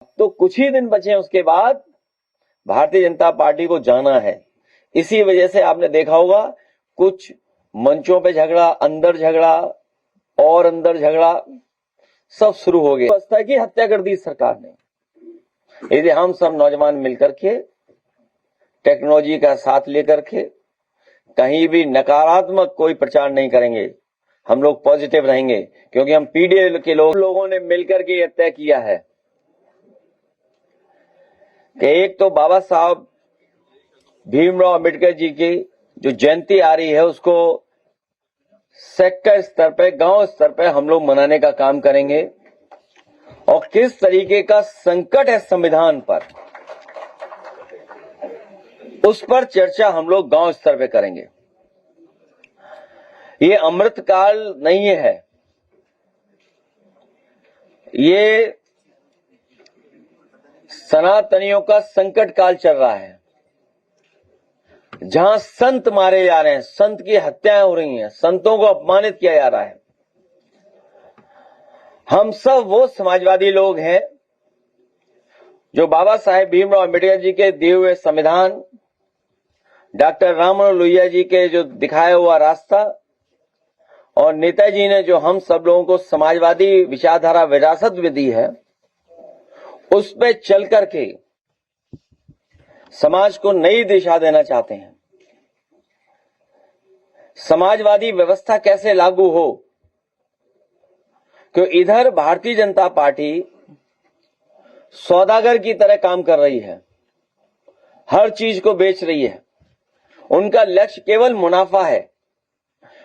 तो कुछ ही दिन बचे हैं, उसके बाद भारतीय जनता पार्टी को जाना है। इसी वजह से आपने देखा होगा कुछ मंचों पे झगड़ा, अंदर झगड़ा और अंदर झगड़ा सब शुरू हो गया। व्यवस्था की हत्या कर दी सरकार ने। यदि हम सब नौजवान मिलकर के टेक्नोलॉजी का साथ लेकर के कहीं भी नकारात्मक कोई प्रचार नहीं करेंगे, हम लोग पॉजिटिव रहेंगे, क्योंकि हम पीडीए के लोगों ने मिलकर के यह तय किया है कि एक तो बाबा साहब भीमराव अंबेडकर जी की जो जयंती आ रही है उसको सेक्टर स्तर पे, गांव स्तर पे हम लोग मनाने का काम करेंगे। और किस तरीके का संकट है संविधान पर, उस पर चर्चा हम लोग गांव स्तर पे करेंगे। ये अमृत काल नहीं है, ये सनातनियों का संकट काल चल रहा है, जहां संत मारे जा रहे हैं, संत की हत्याएं हो रही हैं, संतों को अपमानित किया जा रहा है। हम सब वो समाजवादी लोग हैं जो बाबा साहेब भीमराव अंबेडकर जी के दिए हुए संविधान, डॉक्टर राममनोहर लोहिया जी के जो दिखाया हुआ रास्ता और नेताजी ने जो हम सब लोगों को समाजवादी विचारधारा विरासत में दी है, उस पे चल करके समाज को नई दिशा देना चाहते हैं। समाजवादी व्यवस्था कैसे लागू हो, कि इधर भारतीय जनता पार्टी सौदागर की तरह काम कर रही है, हर चीज को बेच रही है, उनका लक्ष्य केवल मुनाफा है।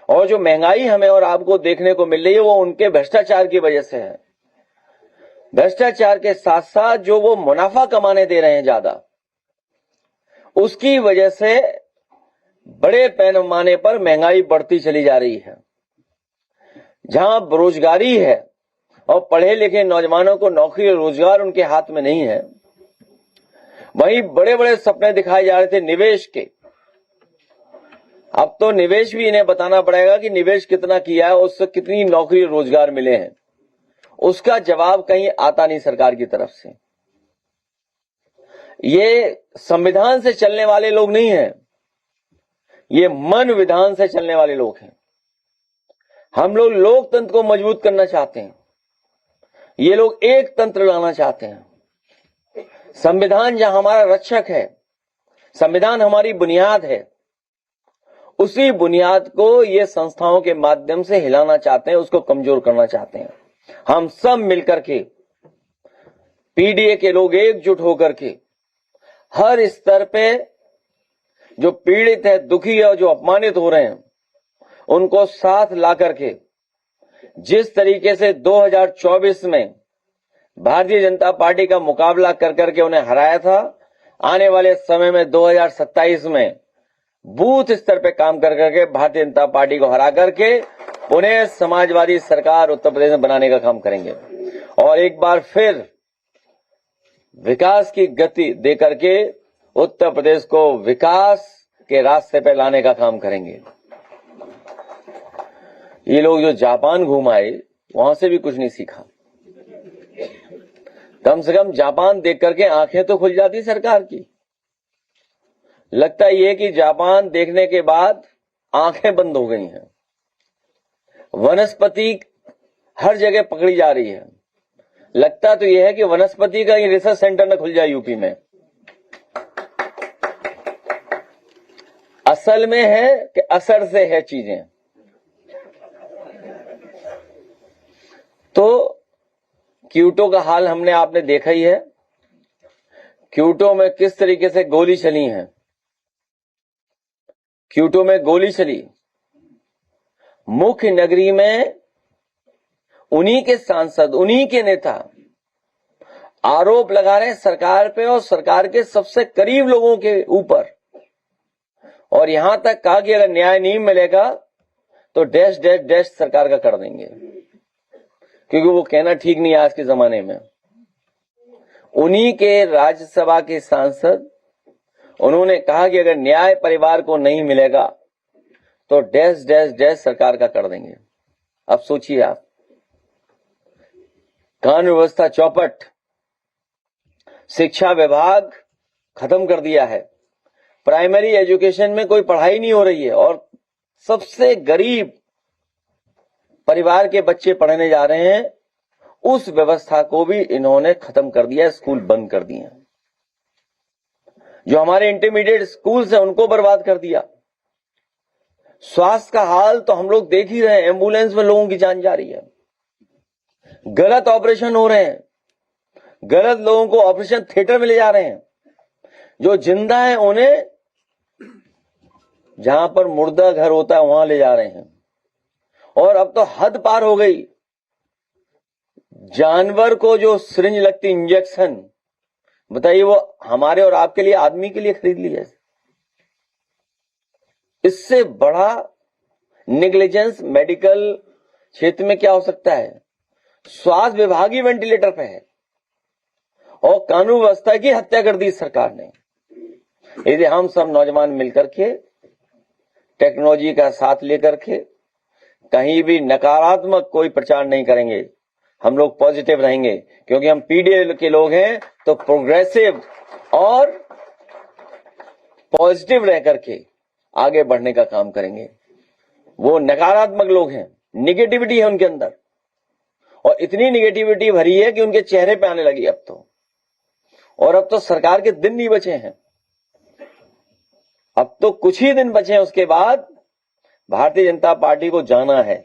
और जो महंगाई हमें और आपको देखने को मिल रही है वो उनके भ्रष्टाचार की वजह से है। भ्रष्टाचार के साथ साथ जो वो मुनाफा कमाने दे रहे हैं ज्यादा, उसकी वजह से बड़े पैमाने पर महंगाई बढ़ती चली जा रही है। जहां बेरोजगारी है और पढ़े लिखे नौजवानों को नौकरी और रोजगार उनके हाथ में नहीं है, वहीं बड़े बड़े सपने दिखाए जा रहे थे निवेश के। अब तो निवेश भी इन्हें बताना पड़ेगा कि निवेश कितना किया है, उससे कितनी नौकरी और रोजगार मिले हैं। उसका जवाब कहीं आता नहीं सरकार की तरफ से। ये संविधान से चलने वाले लोग नहीं हैं, ये मन विधान से चलने वाले लोग हैं। हम लोग लोकतंत्र को मजबूत करना चाहते हैं, ये लोग एक तंत्र लाना चाहते हैं। संविधान जहां हमारा रक्षक है, संविधान हमारी बुनियाद है, उसी बुनियाद को ये संस्थाओं के माध्यम से हिलाना चाहते हैं, उसको कमजोर करना चाहते हैं। हम सब मिलकर के, पीडीए के लोग एकजुट होकर के हर स्तर पे जो पीड़ित है, दुखी है और जो अपमानित हो रहे हैं, उनको साथ ला करके जिस तरीके से 2024 में भारतीय जनता पार्टी का मुकाबला कर करके उन्हें हराया था, आने वाले समय में 2027 में बूथ स्तर पे काम कर करके भारतीय जनता पार्टी को हरा करके उन्हें समाजवादी सरकार उत्तर प्रदेश में बनाने का काम करेंगे। और एक बार फिर विकास की गति दे करके उत्तर प्रदेश को विकास के रास्ते पे लाने का काम करेंगे। ये लोग जो जापान घूम आए, वहां से भी कुछ नहीं सीखा। कम से कम जापान देख करके आंखें तो खुल जाती सरकार की। लगता यह कि जापान देखने के बाद आंखें बंद हो गई हैं। वनस्पति हर जगह पकड़ी जा रही है। लगता तो यह है कि वनस्पति का रिसर्च सेंटर न खुल जाए यूपी में। असल में है कि असर से है चीजें। तो क्यूटो का हाल हमने आपने देखा ही है। क्यूटो में किस तरीके से गोली चली है। क्यूटो में गोली चली, मुख्य नगरी में उन्हीं के सांसद, उन्हीं के नेता आरोप लगा रहे हैं सरकार पे और सरकार के सबसे करीब लोगों के ऊपर। और यहां तक कहा कि अगर न्याय नहीं मिलेगा तो डैश डैश डैश सरकार का कर देंगे, क्योंकि वो कहना ठीक नहीं है आज के जमाने में। उन्हीं के राज्यसभा के सांसद, उन्होंने कहा कि अगर न्याय परिवार को नहीं मिलेगा तो डैश डैश डैश सरकार का कर देंगे। अब सोचिए आप, कानून व्यवस्था चौपट, शिक्षा विभाग खत्म कर दिया है। प्राइमरी एजुकेशन में कोई पढ़ाई नहीं हो रही है और सबसे गरीब परिवार के बच्चे पढ़ने जा रहे हैं, उस व्यवस्था को भी इन्होंने खत्म कर दिया, स्कूल बंद कर दिए। जो हमारे इंटरमीडिएट स्कूल्स हैं उनको बर्बाद कर दिया। स्वास्थ्य का हाल तो हम लोग देख ही रहे हैं, एम्बुलेंस में लोगों की जान जा रही है, गलत ऑपरेशन हो रहे हैं, गलत लोगों को ऑपरेशन थिएटर में ले जा रहे हैं, जो जिंदा है उन्हें जहां पर मुर्दा घर होता है वहां ले जा रहे हैं। और अब तो हद पार हो गई, जानवर को जो सिरिंज लगती इंजेक्शन, बताइए वो हमारे और आपके लिए, आदमी के लिए खरीद ली है। इससे बड़ा नेग्लिजेंस मेडिकल क्षेत्र में क्या हो सकता है। स्वास्थ्य विभाग ही वेंटिलेटर पे है और कानून व्यवस्था की हत्या कर दी सरकार ने। यदि हम सब नौजवान मिलकर के टेक्नोलॉजी का साथ लेकर के कहीं भी नकारात्मक कोई प्रचार नहीं करेंगे, हम लोग पॉजिटिव रहेंगे, क्योंकि हम पीडीए के लोग हैं, तो प्रोग्रेसिव और पॉजिटिव रह करके आगे बढ़ने का काम करेंगे। वो नकारात्मक लोग हैं, निगेटिविटी है उनके अंदर, और इतनी निगेटिविटी भरी है कि उनके चेहरे पे आने लगी अब तो। और अब तो सरकार के दिन नहीं बचे हैं, अब तो कुछ ही दिन बचे हैं, उसके बाद भारतीय जनता पार्टी को जाना है।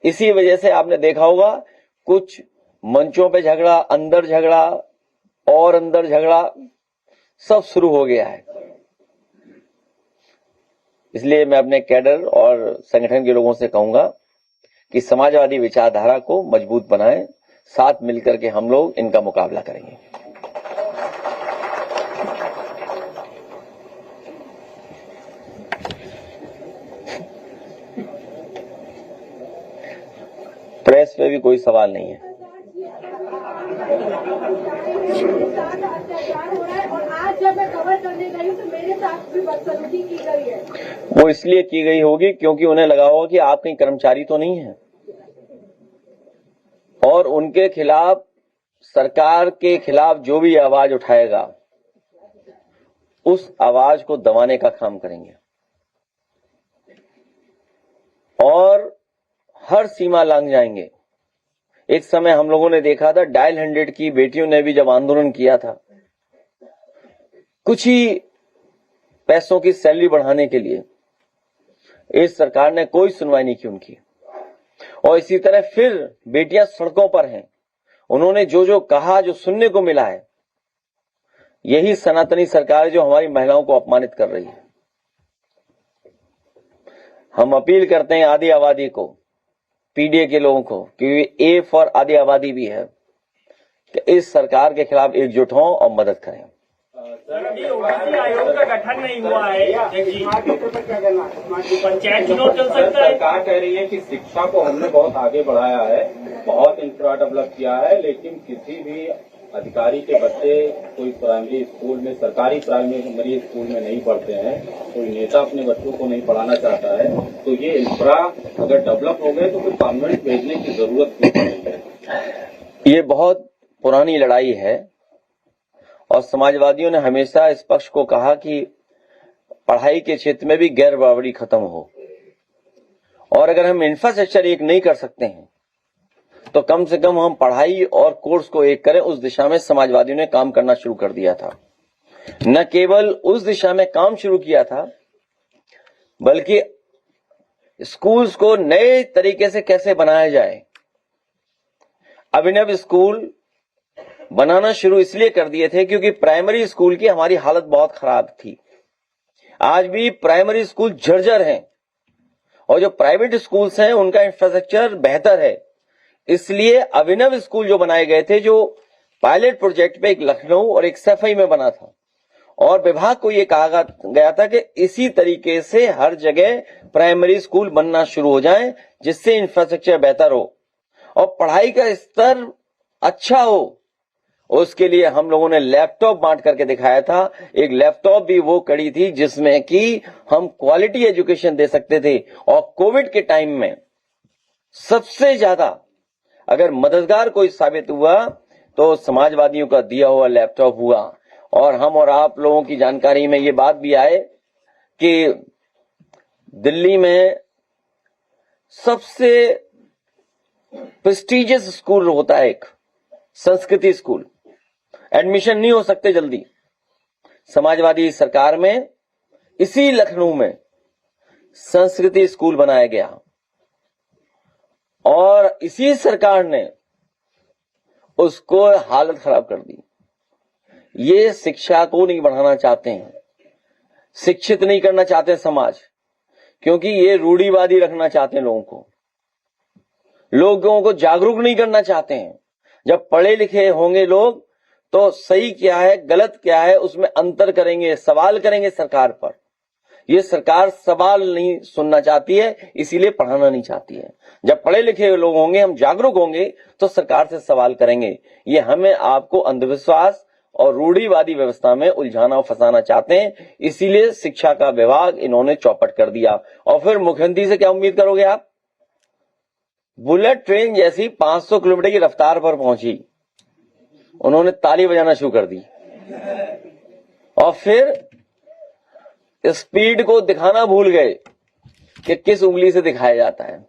इसी वजह से आपने देखा होगा कुछ मंचों पे झगड़ा, अंदर झगड़ा और अंदर झगड़ा सब शुरू हो गया है। इसलिए मैं अपने कैडर और संगठन के लोगों से कहूंगा कि समाजवादी विचारधारा को मजबूत बनाएं, साथ मिलकर के हम लोग इनका मुकाबला करेंगे। प्रेस पे भी कोई सवाल नहीं है। वो इसलिए की गई होगी क्योंकि उन्हें लगा होगा कि आप कहीं कर्मचारी तो नहीं है, और उनके खिलाफ, सरकार के खिलाफ जो भी आवाज उठाएगा उस आवाज को दबाने का काम करेंगे और हर सीमा लांघ जाएंगे। एक समय हम लोगों ने देखा था, डायल 100 की बेटियों ने भी जब आंदोलन किया था, कुछ ही पैसों की सैलरी बढ़ाने के लिए, इस सरकार ने कोई सुनवाई नहीं की उनकी। और इसी तरह फिर बेटियां सड़कों पर हैं, उन्होंने जो जो कहा, जो सुनने को मिला है, यही सनातनी सरकार है जो हमारी महिलाओं को अपमानित कर रही है। हम अपील करते हैं आदि आबादी को, पीडीए के लोगों को, क्योंकि ए फॉर आदि आबादी भी है, कि इस सरकार के खिलाफ एकजुट हों और मदद करें। सर, अभी ओबीसी आयोग का गठन नहीं हुआ है, पंचायत चुनाव चल सकता है। सरकार कह रही है कि शिक्षा को हमने बहुत आगे बढ़ाया है, बहुत इंफ्रा डेवलप किया है, लेकिन किसी भी अधिकारी के बच्चे कोई प्राइमरी स्कूल में, सरकारी प्राइमरी स्कूल में नहीं पढ़ते हैं, कोई नेता अपने बच्चों को नहीं पढ़ाना चाहता है, तो ये इंफ्रा अगर डेवलप हो गए तो फिर कॉन्वेंट भेजने की जरूरत क्यों पड़ेगी। ये बहुत पुरानी लड़ाई है और समाजवादियों ने हमेशा इस पक्ष को कहा कि पढ़ाई के क्षेत्र में भी गैर बराबरी खत्म हो, और अगर हम इंफ्रास्ट्रक्चर एक नहीं कर सकते हैं तो कम से कम हम पढ़ाई और कोर्स को एक करें। उस दिशा में समाजवादियों ने काम करना शुरू कर दिया था। न केवल उस दिशा में काम शुरू किया था, बल्कि स्कूल्स को नए तरीके से कैसे बनाया जाए, अभिनव स्कूल बनाना शुरू इसलिए कर दिए थे क्योंकि प्राइमरी स्कूल की हमारी हालत बहुत खराब थी। आज भी प्राइमरी स्कूल जर्जर हैं और जो प्राइवेट स्कूल्स हैं उनका इंफ्रास्ट्रक्चर बेहतर है। इसलिए अभिनव स्कूल जो बनाए गए थे, जो पायलट प्रोजेक्ट पे एक लखनऊ और एक सफाई में बना था, और विभाग को यह कहा गया था कि इसी तरीके से हर जगह प्राइमरी स्कूल बनना शुरू हो जाए, जिससे इंफ्रास्ट्रक्चर बेहतर हो और पढ़ाई का स्तर अच्छा हो। उसके लिए हम लोगों ने लैपटॉप बांट करके दिखाया था। एक लैपटॉप भी वो कड़ी थी जिसमें कि हम क्वालिटी एजुकेशन दे सकते थे। और कोविड के टाइम में सबसे ज्यादा अगर मददगार कोई साबित हुआ तो समाजवादियों का दिया हुआ लैपटॉप हुआ। और हम और आप लोगों की जानकारी में ये बात भी आए कि दिल्ली में सबसे प्रेस्टिजियस स्कूल होता है एक, संस्कृति स्कूल, एडमिशन नहीं हो सकते जल्दी। समाजवादी सरकार में इसी लखनऊ में संस्कृति स्कूल बनाया गया और इसी सरकार ने उसको हालत खराब कर दी। ये शिक्षा को नहीं बढ़ाना चाहते हैं, शिक्षित नहीं करना चाहते समाज, क्योंकि ये रूढ़िवादी रखना चाहते हैं लोगों को जागरूक नहीं करना चाहते हैं। जब पढ़े लिखे होंगे लोग तो सही क्या है गलत क्या है उसमें अंतर करेंगे, सवाल करेंगे सरकार पर। ये सरकार सवाल नहीं सुनना चाहती है, इसीलिए पढ़ाना नहीं चाहती है। जब पढ़े लिखे लोग होंगे, हम जागरूक होंगे तो सरकार से सवाल करेंगे। ये हमें आपको अंधविश्वास और रूढ़िवादी व्यवस्था में उलझाना और फंसाना चाहते हैं, इसीलिए शिक्षा का विभाग इन्होंने चौपट कर दिया। और फिर मुख्यमंत्री से क्या उम्मीद करोगे आप? बुलेट ट्रेन जैसी 500 किलोमीटर की रफ्तार पर पहुंची, उन्होंने ताली बजाना शुरू कर दी और फिर स्पीड को दिखाना भूल गए कि किस उंगली से दिखाया जाता है।